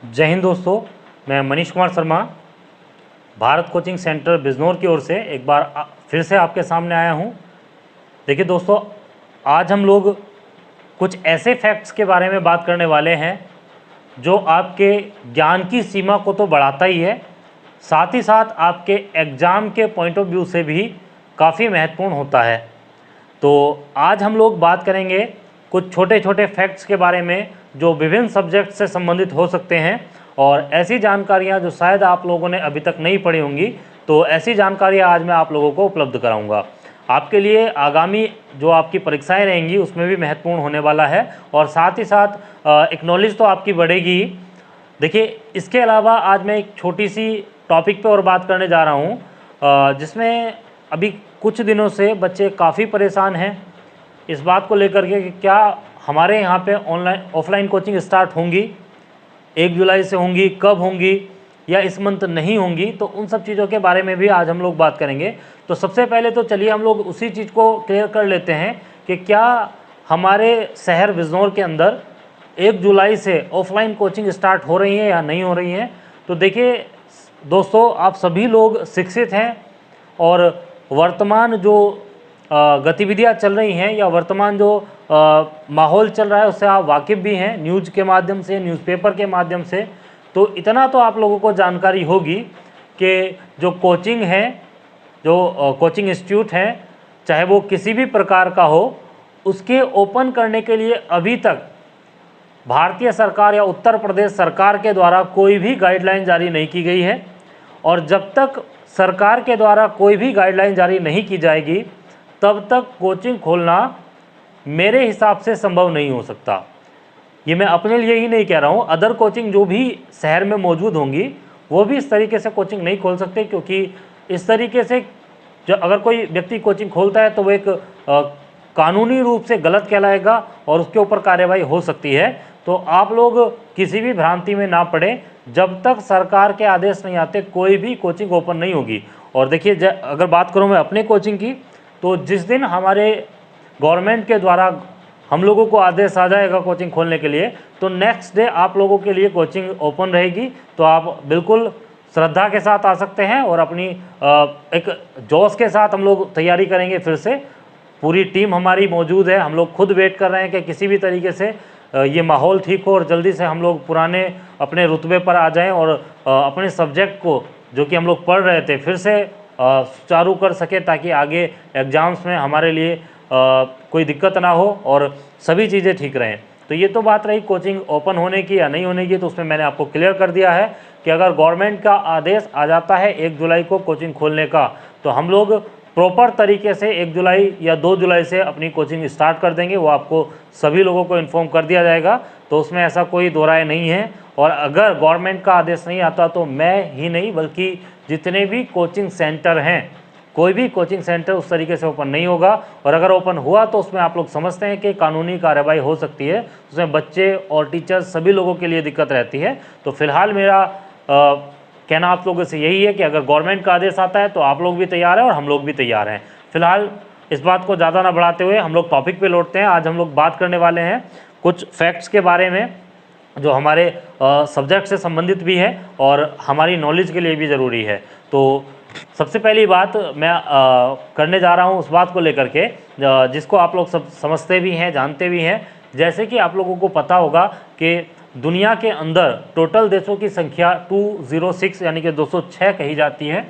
जय हिंद दोस्तों, मैं मनीष कुमार शर्मा भारत कोचिंग सेंटर बिजनौर की ओर से एक बार फिर से आपके सामने आया हूं। देखिए दोस्तों, आज हम लोग कुछ ऐसे फैक्ट्स के बारे में बात करने वाले हैं जो आपके ज्ञान की सीमा को तो बढ़ाता ही है, साथ ही साथ आपके एग्ज़ाम के पॉइंट ऑफ व्यू से भी काफ़ी महत्वपूर्ण होता है। तो आज हम लोग बात करेंगे कुछ छोटे छोटे फैक्ट्स के बारे में जो विभिन्न सब्जेक्ट से संबंधित हो सकते हैं, और ऐसी जानकारियां जो शायद आप लोगों ने अभी तक नहीं पढ़ी होंगी, तो ऐसी जानकारियां आज मैं आप लोगों को उपलब्ध कराऊंगा। आपके लिए आगामी जो आपकी परीक्षाएं रहेंगी उसमें भी महत्वपूर्ण होने वाला है, और साथ ही साथ एक नॉलेज तो आपकी बढ़ेगी ही। देखिए, इसके अलावा आज मैं एक छोटी सी टॉपिक पे और बात करने जा रहा हूँ जिसमें अभी कुछ दिनों से बच्चे काफ़ी परेशान हैं इस बात को लेकर के कि क्या हमारे यहाँ पे ऑनलाइन ऑफलाइन कोचिंग स्टार्ट होंगी, 1 जुलाई से होंगी, कब होंगी, या इस मंथ नहीं होंगी। तो उन सब चीज़ों के बारे में भी आज हम लोग बात करेंगे। तो सबसे पहले तो चलिए हम लोग उसी चीज़ को क्लियर कर लेते हैं कि क्या हमारे शहर बिजनौर के अंदर 1 जुलाई से ऑफलाइन कोचिंग स्टार्ट हो रही है या नहीं हो रही है। तो देखिए दोस्तों, आप सभी लोग शिक्षित हैं और वर्तमान जो गतिविधियां चल रही हैं या वर्तमान जो माहौल चल रहा है उससे आप वाकिफ़ भी हैं, न्यूज़ के माध्यम से, न्यूज़पेपर के माध्यम से। तो इतना तो आप लोगों को जानकारी होगी कि जो कोचिंग है, जो कोचिंग इंस्टीट्यूट हैं, चाहे वो किसी भी प्रकार का हो, उसके ओपन करने के लिए अभी तक भारतीय सरकार या उत्तर प्रदेश सरकार के द्वारा कोई भी गाइडलाइन जारी नहीं की गई है। और जब तक सरकार के द्वारा कोई भी गाइडलाइन जारी नहीं की जाएगी तब तक कोचिंग खोलना मेरे हिसाब से संभव नहीं हो सकता। ये मैं अपने लिए ही नहीं कह रहा हूँ, अदर कोचिंग जो भी शहर में मौजूद होंगी वो भी इस तरीके से कोचिंग नहीं खोल सकते, क्योंकि इस तरीके से जो अगर कोई व्यक्ति कोचिंग खोलता है तो वो एक कानूनी रूप से गलत कहलाएगा और उसके ऊपर कार्रवाई हो सकती है। तो आप लोग किसी भी भ्रांति में ना पड़े, जब तक सरकार के आदेश नहीं आते कोई भी कोचिंग ओपन नहीं होगी। और देखिए, अगर बात करूं मैं अपने कोचिंग की, तो जिस दिन हमारे गवर्नमेंट के द्वारा हम लोगों को आदेश आ जाएगा कोचिंग खोलने के लिए, तो नेक्स्ट डे आप लोगों के लिए कोचिंग ओपन रहेगी। तो आप बिल्कुल श्रद्धा के साथ आ सकते हैं और अपनी एक जोश के साथ हम लोग तैयारी करेंगे। फिर से पूरी टीम हमारी मौजूद है, हम लोग खुद वेट कर रहे हैं कि किसी भी तरीके से ये माहौल ठीक हो और जल्दी से हम लोग पुराने अपने रुतबे पर आ जाएं और अपने सब्जेक्ट को जो कि हम लोग पढ़ रहे थे फिर से सुचारू कर सके, ताकि आगे एग्ज़ाम्स में हमारे लिए कोई दिक्कत ना हो और सभी चीज़ें ठीक रहें। तो ये तो बात रही कोचिंग ओपन होने की या नहीं होने की, तो उसमें मैंने आपको क्लियर कर दिया है कि अगर गवर्नमेंट का आदेश आ जाता है 1 जुलाई को कोचिंग खोलने का, तो हम लोग प्रॉपर तरीके से 1 जुलाई या 2 जुलाई से अपनी कोचिंग स्टार्ट कर देंगे। वो आपको सभी लोगों को इन्फॉर्म कर दिया जाएगा, तो उसमें ऐसा कोई दो राय नहीं है। और अगर गवर्नमेंट का आदेश नहीं आता तो मैं ही नहीं बल्कि जितने भी कोचिंग सेंटर हैं, कोई भी कोचिंग सेंटर उस तरीके से ओपन नहीं होगा। और अगर ओपन हुआ तो उसमें आप लोग समझते हैं कि कानूनी कार्रवाई हो सकती है, उसमें बच्चे और टीचर्स सभी लोगों के लिए दिक्कत रहती है। तो फिलहाल मेरा कहना आप लोगों से यही है कि अगर गवर्नमेंट का आदेश आता है तो आप लोग भी तैयार हैं और हम लोग भी तैयार हैं। फिलहाल इस बात को ज़्यादा ना बढ़ाते हुए हम लोग टॉपिक पे लौटते हैं। आज हम लोग बात करने वाले हैं कुछ फैक्ट्स के बारे में जो हमारे सब्जेक्ट से संबंधित भी है और हमारी नॉलेज के लिए भी ज़रूरी है। तो सबसे पहली बात मैं करने जा रहा हूँ उस बात को लेकर के जिसको आप लोग सब समझते भी हैं, जानते भी हैं। जैसे कि आप लोगों को पता होगा कि दुनिया के अंदर टोटल देशों की संख्या 206 यानी कि 206 कही जाती है।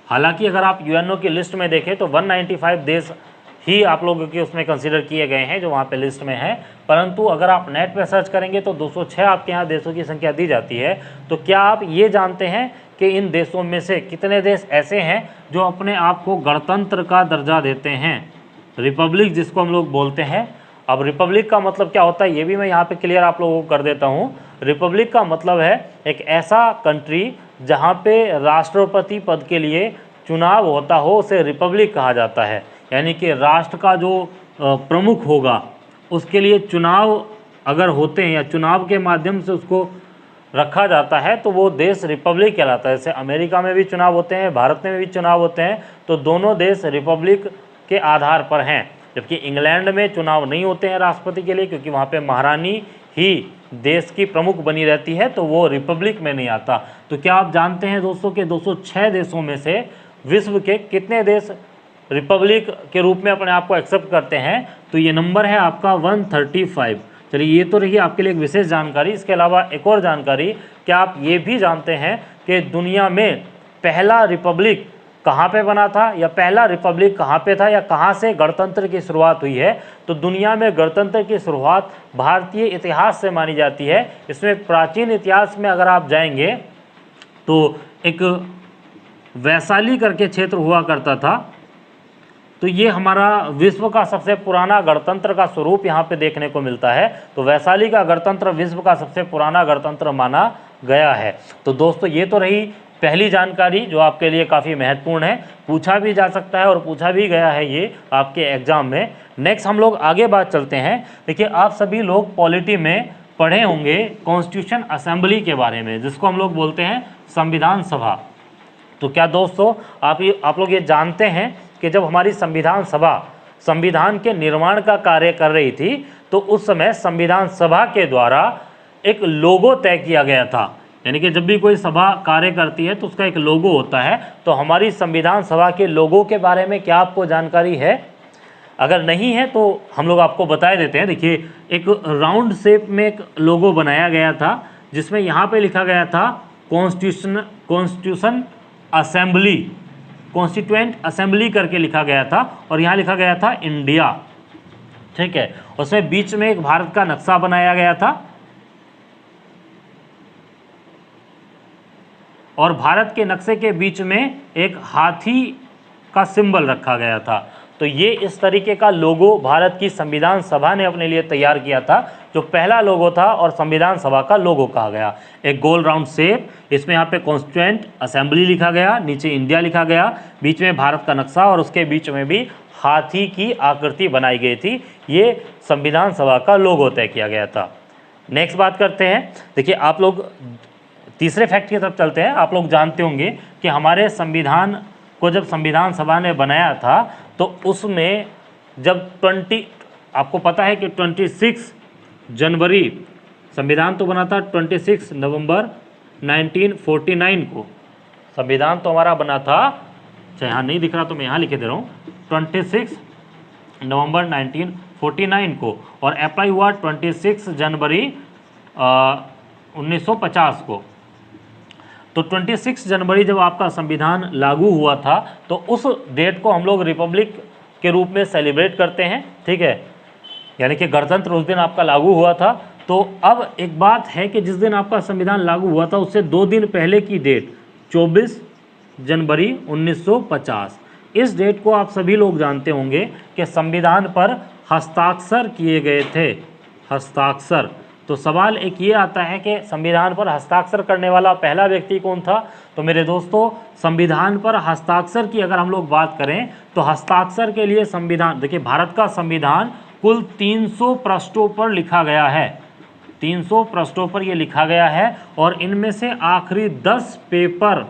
हालांकि अगर आप यूएनओ की लिस्ट में देखें तो 195 देश ही आप लोगों के उसमें कंसीडर किए गए हैं जो वहाँ पे लिस्ट में है, परंतु अगर आप नेट पे सर्च करेंगे तो 206 आपके यहाँ देशों की संख्या दी जाती है। तो क्या आप ये जानते हैं कि इन देशों में से कितने देश ऐसे हैं जो अपने आप को गणतंत्र का दर्जा देते हैं, रिपब्लिक जिसको हम लोग बोलते हैं। अब रिपब्लिक का मतलब क्या होता है ये भी मैं यहाँ पे क्लियर आप लोगों को कर देता हूँ। रिपब्लिक का मतलब है एक ऐसा कंट्री जहाँ पे राष्ट्रपति पद के लिए चुनाव होता हो, उसे रिपब्लिक कहा जाता है। यानी कि राष्ट्र का जो प्रमुख होगा उसके लिए चुनाव अगर होते हैं या चुनाव के माध्यम से उसको रखा जाता है तो वो देश रिपब्लिक कहलाता है। जैसे अमेरिका में भी चुनाव होते हैं, भारत में भी चुनाव होते हैं, तो दोनों देश रिपब्लिक के आधार पर हैं। जबकि इंग्लैंड में चुनाव नहीं होते हैं राष्ट्रपति के लिए, क्योंकि वहाँ पे महारानी ही देश की प्रमुख बनी रहती है, तो वो रिपब्लिक में नहीं आता। तो क्या आप जानते हैं दोस्तों कि 206 देशों में से विश्व के कितने देश रिपब्लिक के रूप में अपने आप को एक्सेप्ट करते हैं? तो ये नंबर है आपका 135। चलिए, ये तो रही आपके लिए एक विशेष जानकारी। इसके अलावा एक और जानकारी, क्या आप ये भी जानते हैं कि दुनिया में पहला रिपब्लिक कहाँ पे बना था, या पहला रिपब्लिक कहाँ पे था, या कहाँ से गणतंत्र की शुरुआत हुई है? तो दुनिया में गणतंत्र की शुरुआत भारतीय इतिहास से मानी जाती है। इसमें प्राचीन इतिहास में अगर आप जाएंगे तो एक वैशाली करके क्षेत्र हुआ करता था, तो ये हमारा विश्व का सबसे पुराना गणतंत्र का स्वरूप यहाँ पे देखने को मिलता है। तो वैशाली का गणतंत्र विश्व का सबसे पुराना गणतंत्र माना गया है। तो दोस्तों, ये तो रही पहली जानकारी जो आपके लिए काफ़ी महत्वपूर्ण है, पूछा भी जा सकता है और पूछा भी गया है ये आपके एग्जाम में। नेक्स्ट हम लोग आगे बात चलते हैं। देखिए, आप सभी लोग पॉलिटी में पढ़े होंगे कॉन्स्टिट्यूशन असेंबली के बारे में, जिसको हम लोग बोलते हैं संविधान सभा। तो क्या दोस्तों आप लोग ये जानते हैं कि जब हमारी संविधान सभा संविधान के निर्माण का कार्य कर रही थी, तो उस समय संविधान सभा के द्वारा एक लोगो तय किया गया था। यानी कि जब भी कोई सभा कार्य करती है तो उसका एक लोगो होता है। तो हमारी संविधान सभा के लोगो के बारे में क्या आपको जानकारी है? अगर नहीं है तो हम लोग आपको बता देते हैं। देखिए, एक राउंड शेप में एक लोगो बनाया गया था, जिसमें यहाँ पे लिखा गया था कॉन्स्टिट्यूशन असेंबली, कॉन्स्टिट्यूएंट असेंबली करके लिखा गया था, और यहाँ लिखा गया था इंडिया। ठीक है, उसमें बीच में एक भारत का नक्शा बनाया गया था, और भारत के नक्शे के बीच में एक हाथी का सिंबल रखा गया था। तो ये इस तरीके का लोगो भारत की संविधान सभा ने अपने लिए तैयार किया था, जो पहला लोगो था और संविधान सभा का लोगो कहा गया। एक गोल राउंड शेप, इसमें यहाँ पे कॉन्स्टिट्यूएंट असेंबली लिखा गया, नीचे इंडिया लिखा गया, बीच में भारत का नक्शा, और उसके बीच में भी हाथी की आकृति बनाई गई थी। ये संविधान सभा का लोगो तय किया गया था। नेक्स्ट बात करते हैं। देखिए, आप लोग तीसरे फैक्ट की तरफ चलते हैं। आप लोग जानते होंगे कि हमारे संविधान को जब संविधान सभा ने बनाया था, तो उसमें जब आपको पता है कि 26 जनवरी संविधान तो बना था, 26 नवंबर 1949 को संविधान तो हमारा बना था। अच्छा, यहाँ नहीं दिख रहा तो मैं यहाँ लिखे दे रहा हूँ, 26 नवंबर 1949 को, और अप्लाई हुआ 26 जनवरी 1950 को। तो 26 जनवरी जब आपका संविधान लागू हुआ था, तो उस डेट को हम लोग रिपब्लिक के रूप में सेलिब्रेट करते हैं। ठीक है, यानी कि गणतंत्र उस दिन आपका लागू हुआ था। तो अब एक बात है कि जिस दिन आपका संविधान लागू हुआ था, उससे 2 दिन पहले की डेट 24 जनवरी 1950, इस डेट को आप सभी लोग जानते होंगे कि संविधान पर हस्ताक्षर किए गए थे। हस्ताक्षर, तो सवाल एक ये आता है कि संविधान पर हस्ताक्षर करने वाला पहला व्यक्ति कौन था? तो मेरे दोस्तों, संविधान पर हस्ताक्षर की अगर हम लोग बात करें तो हस्ताक्षर के लिए संविधान, देखिए, भारत का संविधान कुल 300 पृष्ठों पर लिखा गया है। 300 पृष्ठों पर ये लिखा गया है, और इनमें से आखिरी 10 पेपर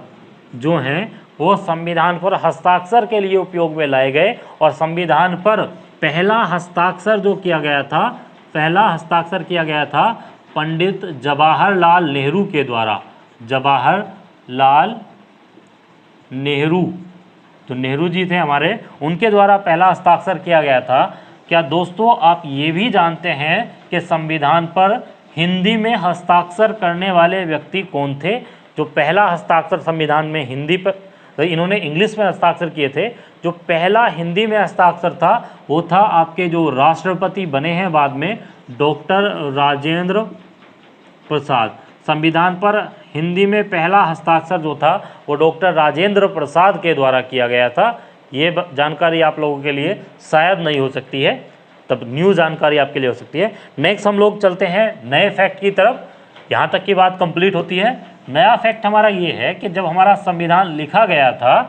जो हैं वो संविधान पर हस्ताक्षर के लिए उपयोग में लाए गए। और संविधान पर पहला हस्ताक्षर जो किया गया था, पहला हस्ताक्षर किया गया था पंडित जवाहरलाल नेहरू के द्वारा। जवाहरलाल नेहरू, तो नेहरू जी थे हमारे, उनके द्वारा पहला हस्ताक्षर किया गया था। क्या दोस्तों आप ये भी जानते हैं कि संविधान पर हिंदी में हस्ताक्षर करने वाले व्यक्ति कौन थे? जो पहला हस्ताक्षर संविधान में हिंदी पर, तो इन्होंने इंग्लिश में हस्ताक्षर किए थे, जो पहला हिंदी में हस्ताक्षर था वो था आपके जो राष्ट्रपति बने हैं बाद में, डॉक्टर राजेंद्र प्रसाद। संविधान पर हिंदी में पहला हस्ताक्षर जो था वो डॉक्टर राजेंद्र प्रसाद के द्वारा किया गया था। ये जानकारी आप लोगों के लिए शायद नहीं हो सकती है, तब न्यू जानकारी आपके लिए हो सकती है। नेक्स्ट हम लोग चलते हैं नए फैक्ट की तरफ। यहाँ तक की बात कंप्लीट होती है। नया फैक्ट हमारा ये है कि जब हमारा संविधान लिखा गया था,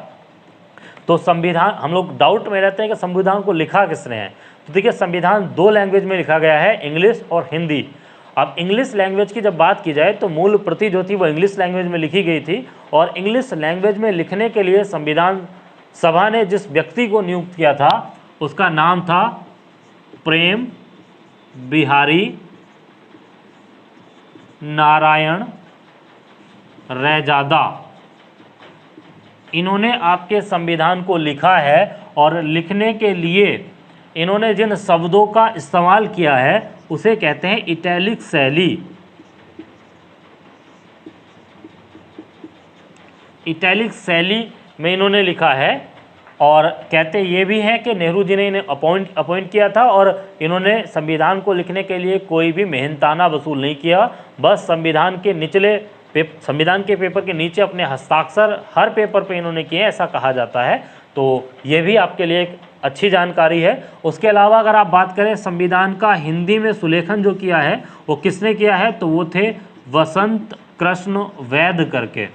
तो संविधान, हम लोग डाउट में रहते हैं कि संविधान को लिखा किसने है। तो देखिए, संविधान 2 लैंग्वेज में लिखा गया है, इंग्लिश और हिंदी। अब इंग्लिश लैंग्वेज की जब बात की जाए तो मूल प्रति जो थी वो इंग्लिश लैंग्वेज में लिखी गई थी, और इंग्लिश लैंग्वेज में लिखने के लिए संविधान सभा ने जिस व्यक्ति को नियुक्त किया था उसका नाम था प्रेम बिहारी नारायण रैजादा, इन्होंने आपके संविधान को लिखा है और लिखने के लिए इन्होंने जिन शब्दों का इस्तेमाल किया है उसे कहते हैं इटैलिक शैली। इटैलिक शैली में इन्होंने लिखा है और कहते ये भी हैं कि नेहरू जी ने इन्हें अपॉइंट किया था और इन्होंने संविधान को लिखने के लिए कोई भी मेहनताना वसूल नहीं किया, बस संविधान के पेपर के नीचे अपने हस्ताक्षर हर पेपर पे इन्होंने किए, ऐसा कहा जाता है। तो ये भी आपके लिए एक अच्छी जानकारी है। उसके अलावा अगर आप बात करें संविधान का हिंदी में सुलेखन जो किया है वो किसने किया है, तो वो थे वसंत कृष्ण वैद्य करके।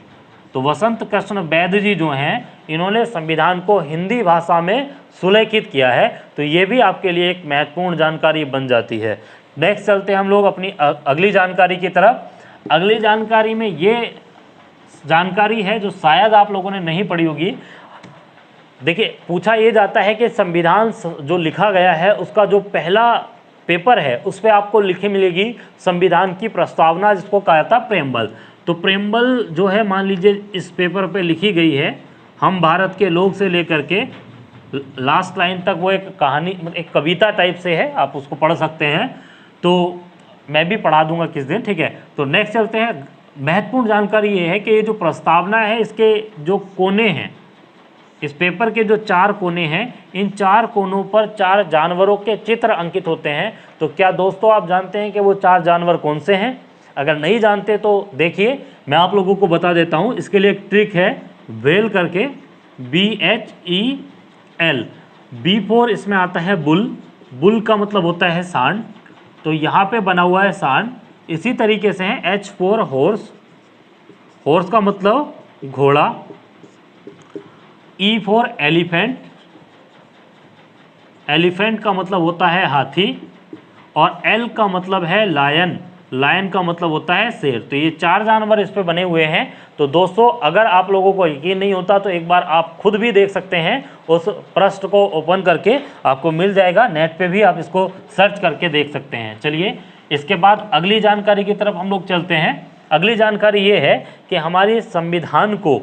तो वसंत कृष्ण वैद्य जी जो हैं इन्होंने संविधान को हिंदी भाषा में सुलेखित किया है। तो ये भी आपके लिए एक महत्वपूर्ण जानकारी बन जाती है। नेक्स्ट चलते हैं हम लोग अपनी अगली जानकारी की तरफ। अगली जानकारी में ये जानकारी है जो शायद आप लोगों ने नहीं पढ़ी होगी। देखिए, पूछा ये जाता है कि संविधान जो लिखा गया है उसका जो पहला पेपर है उस पर आपको लिखी मिलेगी संविधान की प्रस्तावना, जिसको कहा जाता है प्रेम्बल। तो प्रेम्बल जो है मान लीजिए इस पेपर पे लिखी गई है, हम भारत के लोग से लेकर के लास्ट लाइन तक वो एक कहानी, एक कविता टाइप से है, आप उसको पढ़ सकते हैं। तो मैं भी पढ़ा दूंगा किस दिन, ठीक है। तो नेक्स्ट चलते हैं। महत्वपूर्ण जानकारी ये है कि ये जो प्रस्तावना है इसके जो कोने हैं, इस पेपर के जो 4 कोने हैं, इन 4 कोनों पर 4 जानवरों के चित्र अंकित होते हैं। तो क्या दोस्तों आप जानते हैं कि वो 4 जानवर कौन से हैं? अगर नहीं जानते तो देखिए मैं आप लोगों को बता देता हूँ। इसके लिए एक ट्रिक है, व्हेल करके, BHEL। B4 इसमें आता है बुल, बुल का मतलब होता है सांड, तो यहाँ पे बना हुआ है सांड। इसी तरीके से है H4 हॉर्स, हॉर्स का मतलब घोड़ा। E4 एलिफेंट, एलिफेंट का मतलब होता है हाथी। और L का मतलब है लायन, लायन का मतलब होता है शेर। तो ये 4 जानवर इस पे बने हुए हैं। तो दोस्तों अगर आप लोगों को यकीन नहीं होता तो एक बार आप खुद भी देख सकते हैं, उस पृष्ठ को ओपन करके आपको मिल जाएगा, नेट पे भी आप इसको सर्च करके देख सकते हैं। चलिए इसके बाद अगली जानकारी की तरफ हम लोग चलते हैं। अगली जानकारी ये है कि हमारे संविधान को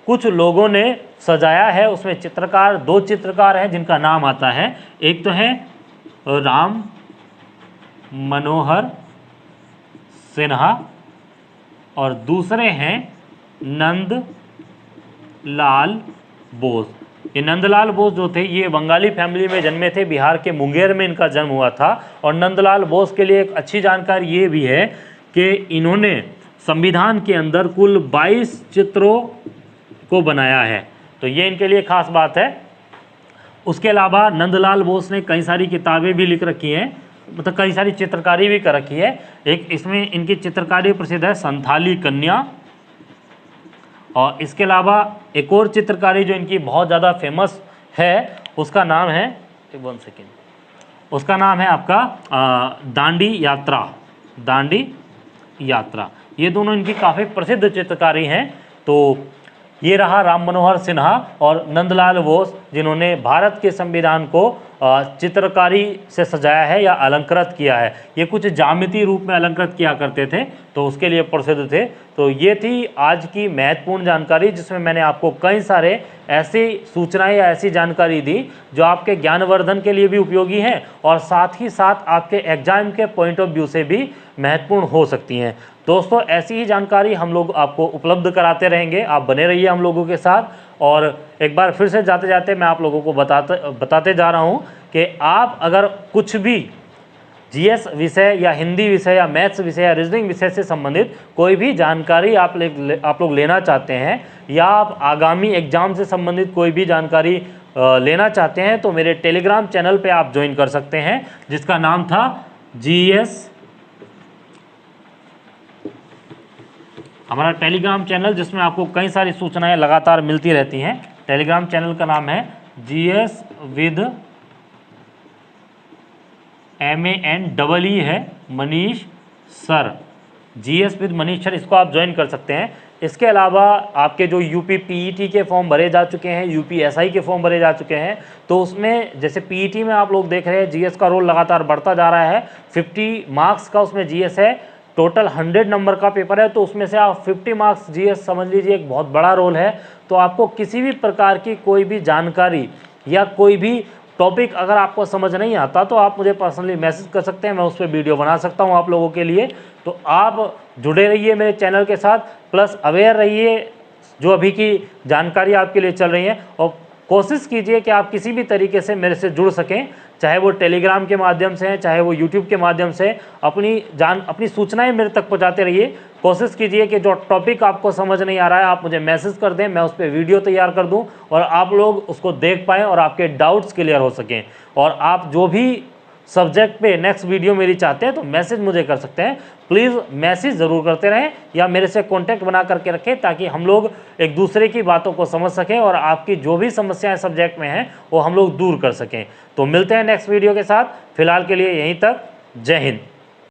कुछ लोगों ने सजाया है। उसमें चित्रकार, 2 चित्रकार हैं जिनका नाम आता है, एक तो है राम मनोहर सिन्हा और दूसरे हैं नंद लाल बोस। ये नंदलाल बोस जो थे ये बंगाली फैमिली में जन्मे थे, बिहार के मुंगेर में इनका जन्म हुआ था। और नंदलाल बोस के लिए एक अच्छी जानकारी ये भी है कि इन्होंने संविधान के अंदर कुल 22 चित्रों को बनाया है, तो ये इनके लिए खास बात है। उसके अलावा नंदलाल बोस ने कई सारी किताबें भी लिख रखी हैं, मतलब कई सारी चित्रकारी भी कर रखी है। एक इसमें इनकी चित्रकारी प्रसिद्ध है संथाली कन्या। और इसके अलावा एक और चित्रकारी जो इनकी बहुत ज़्यादा फेमस है उसका नाम है, 1 सेकेंड, उसका नाम है आपका दांडी यात्रा, दांडी यात्रा। ये दोनों इनकी काफ़ी प्रसिद्ध चित्रकारी हैं। तो ये रहा राम मनोहर सिन्हा और नंदलाल बोस, जिन्होंने भारत के संविधान को चित्रकारी से सजाया है या अलंकृत किया है। ये कुछ ज्यामितीय रूप में अलंकृत किया करते थे, तो उसके लिए प्रसिद्ध थे। तो ये थी आज की महत्वपूर्ण जानकारी, जिसमें मैंने आपको कई सारे ऐसी सूचनाएं या ऐसी जानकारी दी जो आपके ज्ञानवर्धन के लिए भी उपयोगी हैं और साथ ही साथ आपके एग्जाम के पॉइंट ऑफ व्यू से भी महत्वपूर्ण हो सकती हैं। दोस्तों ऐसी ही जानकारी हम लोग आपको उपलब्ध कराते रहेंगे, आप बने रहिए हम लोगों के साथ। और एक बार फिर से जाते जाते मैं आप लोगों को बताते जा रहा हूँ कि आप अगर कुछ भी जीएस विषय या हिंदी विषय या मैथ्स विषय या रीजनिंग विषय से संबंधित कोई भी जानकारी आप लोग लेना चाहते हैं या आप आगामी एग्जाम से संबंधित कोई भी जानकारी लेना चाहते हैं, तो मेरे टेलीग्राम चैनल पे आप ज्वाइन कर सकते हैं, जिसका नाम था जीएस, हमारा टेलीग्राम चैनल, जिसमें आपको कई सारी सूचनाएं लगातार मिलती रहती हैं। टेलीग्राम चैनल का नाम है जीएस विद MANEE है, Manish sir, GS with Manish sir, इसको आप ज्वाइन कर सकते हैं। इसके अलावा आपके जो यूपी पीईटी के फॉर्म भरे जा चुके हैं, यूपी एसआई के फॉर्म भरे जा चुके हैं, तो उसमें जैसे पीईटी में आप लोग देख रहे हैं जीएस का रोल लगातार बढ़ता जा रहा है। 50 मार्क्स का उसमें जीएस है, टोटल 100 नंबर का पेपर है, तो उसमें से आप 50 मार्क्स जीएस समझ लीजिए, एक बहुत बड़ा रोल है। तो आपको किसी भी प्रकार की कोई भी जानकारी या कोई भी टॉपिक अगर आपको समझ नहीं आता तो आप मुझे पर्सनली मैसेज कर सकते हैं, मैं उस पर वीडियो बना सकता हूं आप लोगों के लिए। तो आप जुड़े रहिए मेरे चैनल के साथ, प्लस अवेयर रहिए जो अभी की जानकारी आपके लिए चल रही है, और कोशिश कीजिए कि आप किसी भी तरीके से मेरे से जुड़ सकें, चाहे वो टेलीग्राम के माध्यम से, चाहे वो यूट्यूब के माध्यम से। अपनी सूचनाएं मेरे तक पहुंचाते रहिए। कोशिश कीजिए कि जो टॉपिक आपको समझ नहीं आ रहा है आप मुझे मैसेज कर दें, मैं उस पर वीडियो तैयार कर दूं और आप लोग उसको देख पाएँ और आपके डाउट्स क्लियर हो सकें। और आप जो भी सब्जेक्ट पे नेक्स्ट वीडियो मेरी चाहते हैं तो मैसेज मुझे कर सकते हैं। प्लीज़ मैसेज ज़रूर करते रहें या मेरे से कांटेक्ट बना करके रखें, ताकि हम लोग एक दूसरे की बातों को समझ सकें और आपकी जो भी समस्याएं सब्जेक्ट में हैं वो हम लोग दूर कर सकें। तो मिलते हैं नेक्स्ट वीडियो के साथ, फिलहाल के लिए यहीं तक। जय हिंद।